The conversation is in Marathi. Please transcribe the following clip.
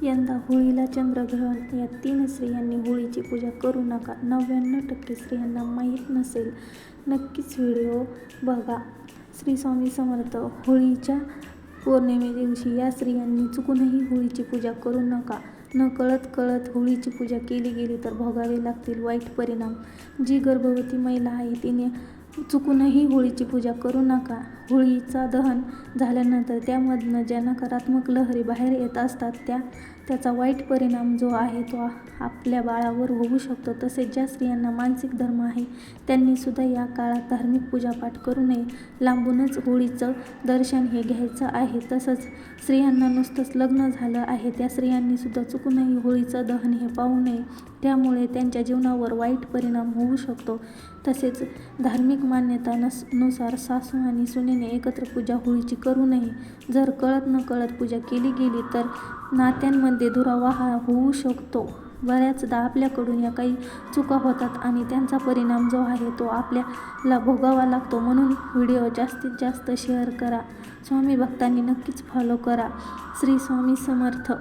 यंदा होळीला चंद्रग्रहण. या 3 स्त्रियांनी होळीची पूजा करू नका. 99% स्त्रियांना माहीत नसेल. नक्कीच व्हिडिओ बघा. श्री स्वामी समर्थ. होळीच्या पौर्णिमे दिवशी या स्त्रियांनी चुकूनही होळीची पूजा करू नका. कळत होळीची पूजा केली गेली तर भोगावे लागतील वाईट परिणाम. जी गर्भवती महिला आहे तिने चुकूनही होळीची पूजा करू नका. होळीचा दहन झाल्यानंतर त्यामधनं ज्या नकारात्मक लहरी बाहेर येत असतात त्याचा वाईट परिणाम जो आहे तो आपल्या बाळावर होऊ शकतो. तसेच ज्या स्त्रियांना मासिक धर्म आहे त्यांनी सुद्धा या काळात धार्मिक पूजापाठ करू नये. लांबूनच होळीचं दर्शन हे घ्यायचं आहे. तसंच स्त्रियांना नुसतंच लग्न झालं आहे त्या स्त्रियांनी सुद्धा चुकूनही होळीचं दहन हे पाहू नये. त्यामुळे त्यांच्या जीवनावर वाईट परिणाम होऊ शकतो. तसेच धार्मिक मान्यतानुसार सासू आणि सुनेने एकत्र पूजा होळीची करू नये. जर कळत पूजा केली गेली तर नात्यांमध्ये दुरावा होऊ शकतो. बऱ्याचदा आपल्याकडून या काही चुका होतात आणि त्यांचा परिणाम जो आहे तो आपल्याला भोगावा लागतो. म्हणून व्हिडिओ जास्तीत जास्त शेअर करा. स्वामी भक्तांनी नक्कीच फॉलो करा. श्री स्वामी समर्थ.